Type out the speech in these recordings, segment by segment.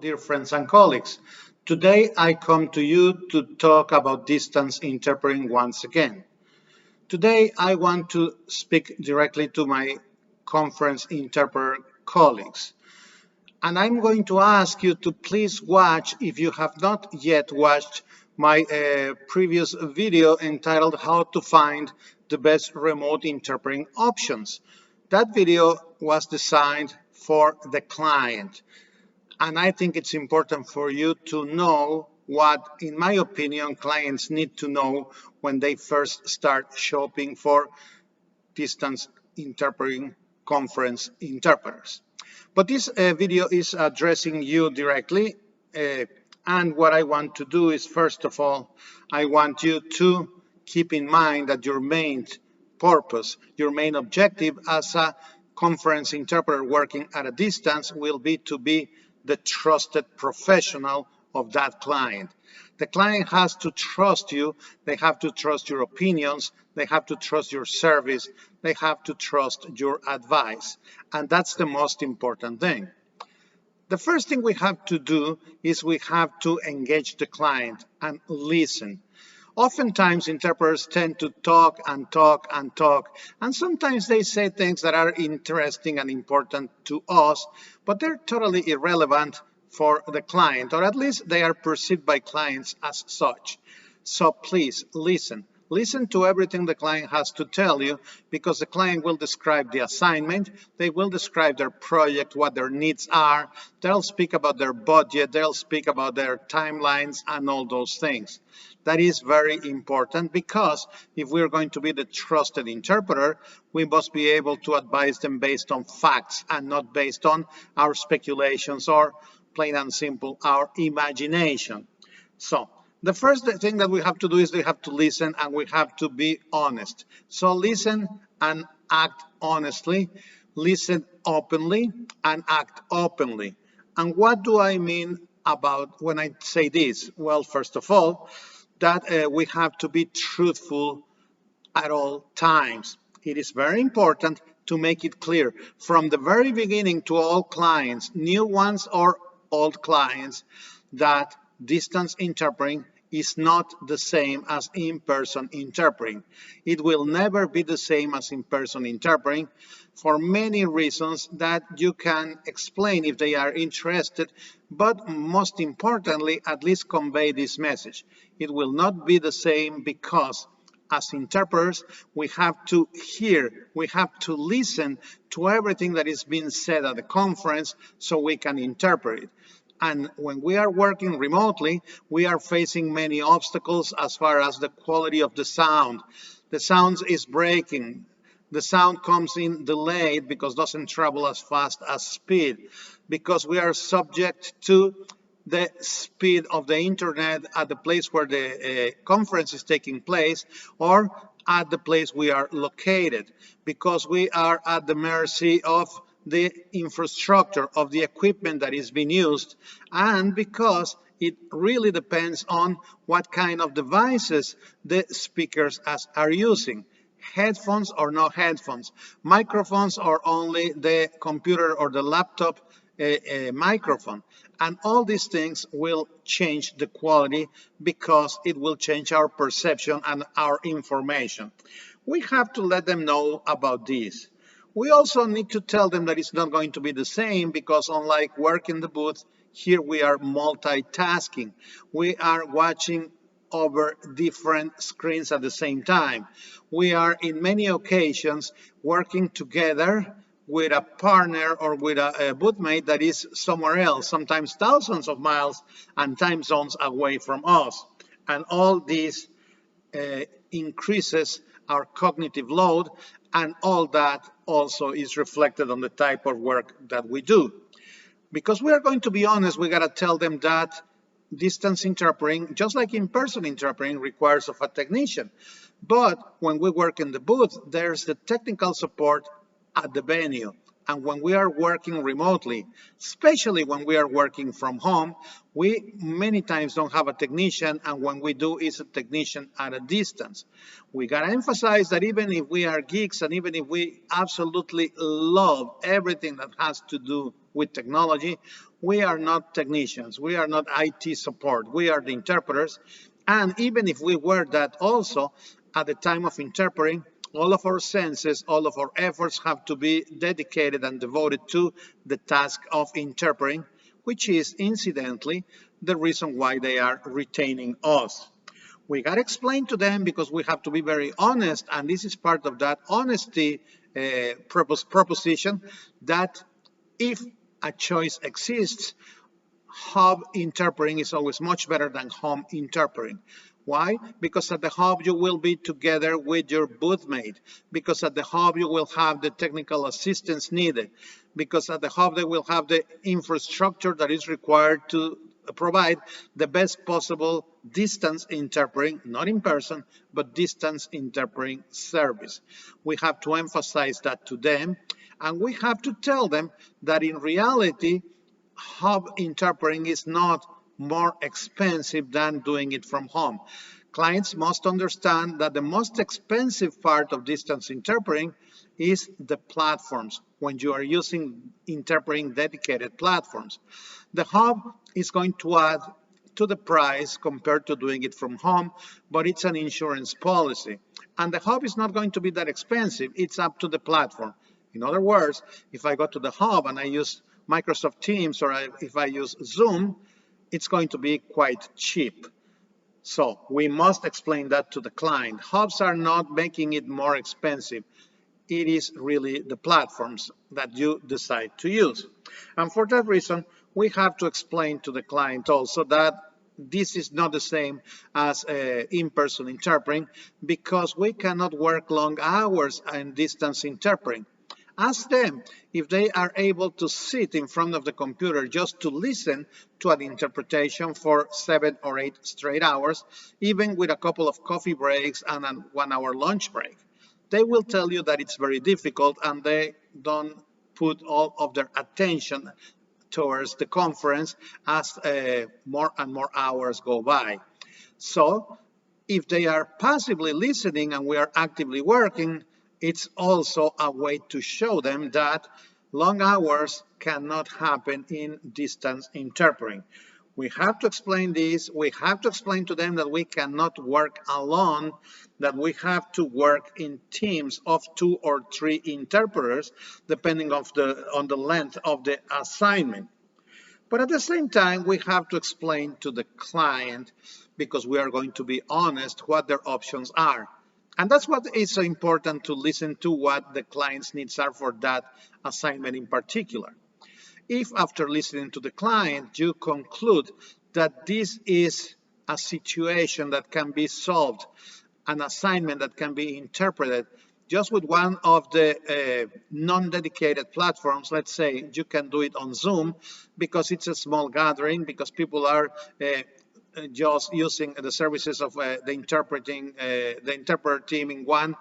dear friends and colleagues. Today I come to you to talk about distance interpreting once again. Today I want to speak directly to my conference interpreter colleagues. And I'm going to ask you to please watch, if you have not yet watched, my previous video entitled How to Find the Best Remote Interpreting Options. That video was designed for the client. And I think it's important for you to know what, in my opinion, clients need to know when they first start shopping for distance interpreting conference interpreters. But this video is addressing you directly. And what I want to do is, first of all, I want you to keep in mind that your main purpose, your main objective as a conference interpreter working at a distance will be to be the trusted professional of that client. The client has to trust you, they have to trust your opinions, they have to trust your service, they have to trust your advice. And that's the most important thing. The first thing we have to do is we have to engage the client and listen. Oftentimes, interpreters tend to talk and talk and talk, and sometimes they say things that are interesting and important to us, but they're totally irrelevant for the client, or at least they are perceived by clients as such. So please listen. Listen to everything the client has to tell you, because the client will describe the assignment, they will describe their project, what their needs are, they'll speak about their budget, they'll speak about their timelines and all those things. That is very important, because if we're going to be the trusted interpreter, we must be able to advise them based on facts and not based on our speculations or, plain and simple, our imagination. So the first thing that we have to do is we have to listen and we have to be honest. So listen and act honestly, listen openly and act openly. And what do I mean about when I say this? Well, first of all, that we have to be truthful at all times. It is very important to make it clear from the very beginning to all clients, new ones or old clients, that distance interpreting is not the same as in-person interpreting. It will never be the same as in-person interpreting for many reasons that you can explain if they are interested, but most importantly, at least convey this message. It will not be the same because as interpreters, we have to hear, we have to listen to everything that is being said at the conference so we can interpret it. And when we are working remotely, we are facing many obstacles as far as the quality of the sound. The sound is breaking. The sound comes in delayed because it doesn't travel as fast as speed, because we are subject to the speed of the internet at the place where the conference is taking place or at the place we are located, because we are at the mercy of the infrastructure, of the equipment that is being used, and because it really depends on what kind of devices the speakers are using. Headphones or no headphones, microphones or only the computer or the laptop microphone. And all these things will change the quality because it will change our perception and our information. We have to let them know about this. We also need to tell them that it's not going to be the same, because unlike work in the booth, here we are multitasking. We are watching over different screens at the same time. We are in many occasions working together with a partner or with a boothmate that is somewhere else, sometimes thousands of miles and time zones away from us. And all this increases our cognitive load, and all that also is reflected on the type of work that we do. Because we are going to be honest, we got to tell them that distance interpreting, just like in-person interpreting, requires of a technician. But when we work in the booth, there's the technical support at the venue. And when we are working remotely, especially when we are working from home, we many times don't have a technician, and when we do, it's a technician at a distance. We gotta emphasize that even if we are geeks and even if we absolutely love everything that has to do with technology, We are not technicians. We are not IT support. We are the interpreters. And even if we were that also, at the time of interpreting, all of our senses, all of our efforts have to be dedicated and devoted to the task of interpreting, which is incidentally the reason why they are retaining us. We got to explain to them because we have to be very honest, and this is part of that honesty proposition, that if a choice exists, hub interpreting is always much better than home interpreting. Why? Because at the hub you will be together with your boothmate. Because at the hub you will have the technical assistance needed. Because at the hub they will have the infrastructure that is required to provide the best possible distance interpreting, not in person, but distance interpreting service. We have to emphasize that to them, and we have to tell them that in reality, hub interpreting is not more expensive than doing it from home. Clients must understand that the most expensive part of distance interpreting is the platforms, when you are using interpreting dedicated platforms. The hub is going to add to the price compared to doing it from home, but it's an insurance policy. And the hub is not going to be that expensive. It's up to the platform. In other words, if I go to the hub and I use Microsoft Teams, or if I use Zoom, it's going to be quite cheap. So we must explain that to the client. Hubs are not making it more expensive. It is really the platforms that you decide to use. And for that reason, we have to explain to the client also that this is not the same as in-person interpreting, because we cannot work long hours in distance interpreting. Ask them if they are able to sit in front of the computer just to listen to an interpretation for 7 or 8 straight hours, even with a couple of coffee breaks and a 1-hour lunch break. They will tell you that it's very difficult, and they don't put all of their attention towards the conference as more and more hours go by. So if they are passively listening and we are actively working, it's also a way to show them that long hours cannot happen in distance interpreting. We have to explain this. We have to explain to them that we cannot work alone, that we have to work in teams of 2 or 3 interpreters, depending on the length of the assignment. But at the same time, we have to explain to the client, because we are going to be honest, what their options are. And that's what is so important, to listen to what the client's needs are for that assignment in particular. If after listening to the client, you conclude that this is a situation that can be solved, an assignment that can be interpreted just with one of the non-dedicated platforms, let's say you can do it on Zoom because it's a small gathering, because people are just using the services of the interpreter team in one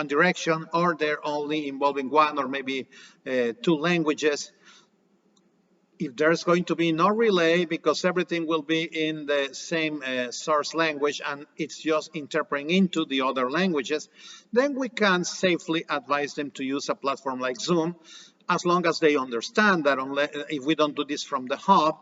direction, or they're only involving 1 or maybe 2 languages. If there's going to be no relay, because everything will be in the same source language and it's just interpreting into the other languages, then we can safely advise them to use a platform like Zoom, as long as they understand that if we don't do this from the hub,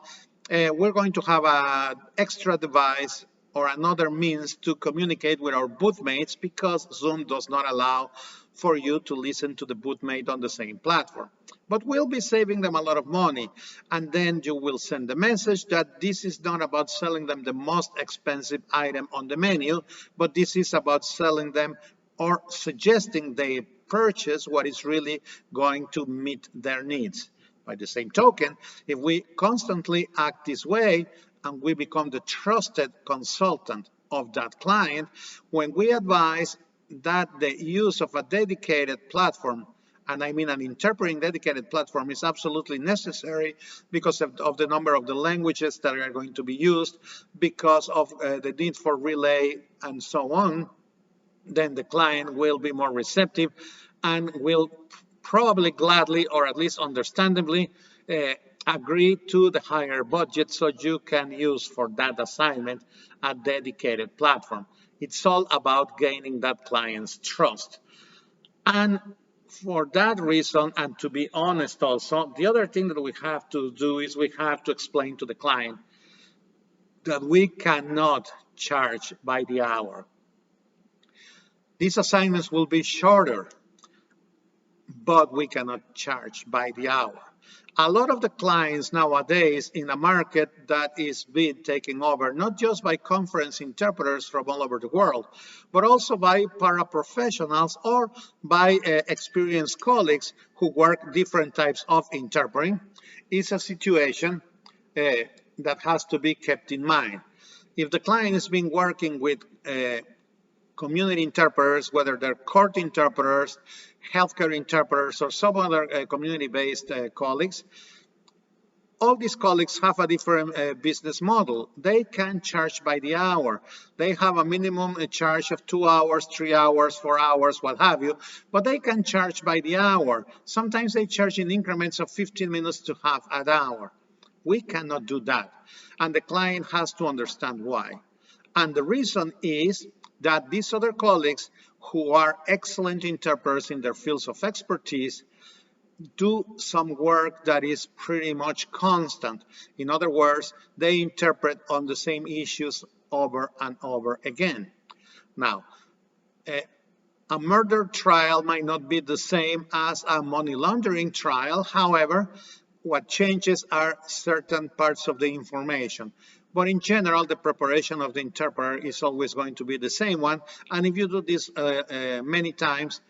we're going to have an extra device or another means to communicate with our boothmates, because Zoom does not allow for you to listen to the boothmate on the same platform. But we'll be saving them a lot of money. And then you will send the message that this is not about selling them the most expensive item on the menu, but this is about selling them or suggesting they purchase what is really going to meet their needs. By the same token, if we constantly act this way and we become the trusted consultant of that client, when we advise that the use of a dedicated platform, and I mean an interpreting dedicated platform, is absolutely necessary because of the number of the languages that are going to be used, because of the need for relay and so on, then the client will be more receptive and will probably gladly, or at least understandably, agree to the higher budget, so you can use for that assignment a dedicated platform. It's all about gaining that client's trust. And For that reason, and to be honest also, the other thing that we have to do is we have to explain to the client that we cannot charge by the hour. These assignments will be shorter, but we cannot charge by the hour. A lot of the clients nowadays in a market that is being taken over, not just by conference interpreters from all over the world, but also by paraprofessionals or by experienced colleagues who work different types of interpreting, is a situation that has to be kept in mind. If the client has been working with community interpreters, whether they're court interpreters, healthcare interpreters, or some other community-based colleagues, all these colleagues have a different business model. They can charge by the hour. They have a minimum charge of 2 hours, 3 hours, 4 hours, what have you, but they can charge by the hour. Sometimes they charge in increments of 15 minutes to half an hour. We cannot do that, and the client has to understand why. And the reason is that these other colleagues who are excellent interpreters in their fields of expertise do some work that is pretty much constant. In other words, they interpret on the same issues over and over again. Now, a murder trial might not be the same as a money laundering trial. However, what changes are certain parts of the information. But in general, the preparation of the interpreter is always going to be the same one. And if you do this many times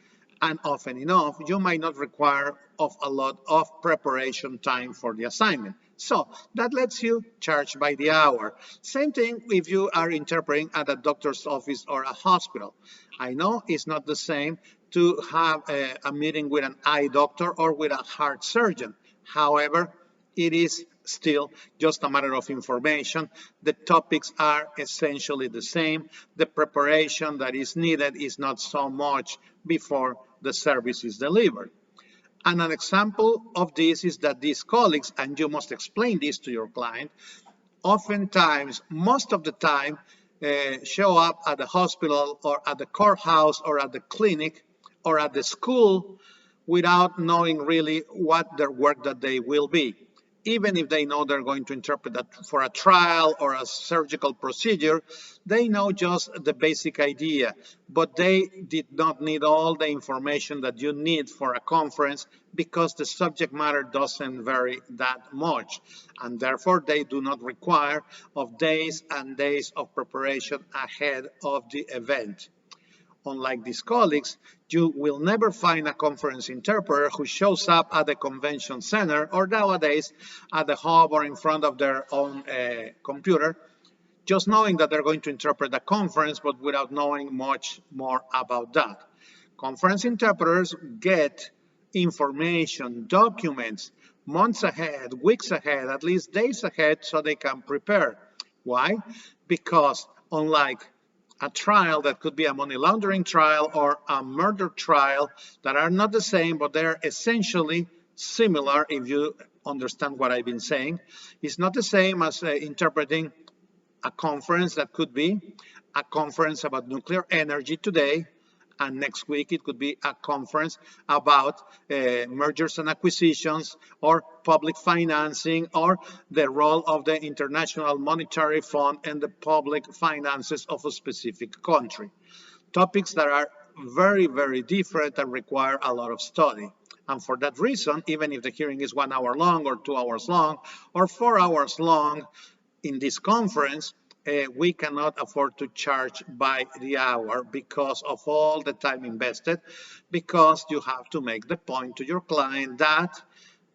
and often enough, you might not require a lot of preparation time for the assignment. So that lets you charge by the hour. Same thing if you are interpreting at a doctor's office or a hospital. I know it's not the same to have a meeting with an eye doctor or with a heart surgeon. However, it is still just a matter of information. The topics are essentially the same. The preparation that is needed is not so much before the service is delivered. And an example of this is that these colleagues, and you must explain this to your client, oftentimes, most of the time, show up at the hospital or at the courthouse or at the clinic or at the school without knowing really what their work that day will be. Even if they know they're going to interpret that for a trial or a surgical procedure, they know just the basic idea, but they did not need all the information that you need for a conference because the subject matter doesn't vary that much, and therefore they do not require of days and days of preparation ahead of the event. Unlike these colleagues, you will never find a conference interpreter who shows up at the convention center or nowadays at the hub or in front of their own computer, just knowing that they're going to interpret a conference, but without knowing much more about that. Conference interpreters get information, documents, months ahead, weeks ahead, at least days ahead, so they can prepare. Why? Because unlike a trial that could be a money laundering trial or a murder trial that are not the same, but they're essentially similar if you understand what I've been saying. It's not the same as interpreting a conference that could be a conference about nuclear energy today, and next week it could be a conference about mergers and acquisitions or public financing or the role of the International Monetary Fund and the public finances of a specific country. Topics that are very, very different and require a lot of study. And for that reason, even if the hearing is 1 hour long or 2 hours long or 4 hours long in this conference, we cannot afford to charge by the hour because of all the time invested, because you have to make the point to your client that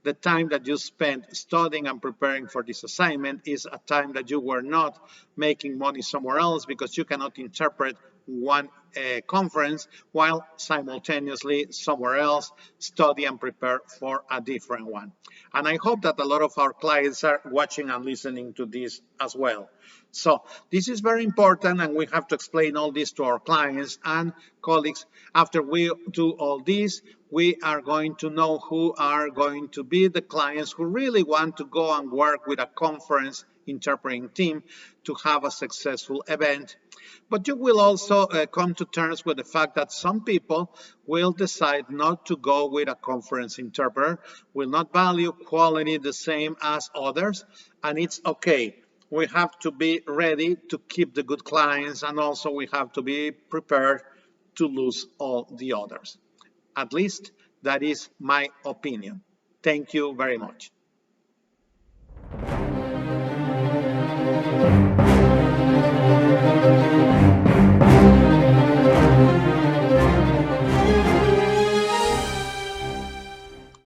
the time that you spent studying and preparing for this assignment is a time that you were not making money somewhere else because you cannot interpret one conference while simultaneously somewhere else study and prepare for a different one. And I hope that a lot of our clients are watching and listening to this as well. So this is very important, and we have to explain all this to our clients and colleagues. After we do all this, we are going to know who are going to be the clients who really want to go and work with a conference interpreting team to have a successful event. But you will also come to terms with the fact that some people will decide not to go with a conference interpreter, will not value quality the same as others, and it's okay. We have to be ready to keep the good clients, and also we have to be prepared to lose all the others. At least that is my opinion. Thank you very much.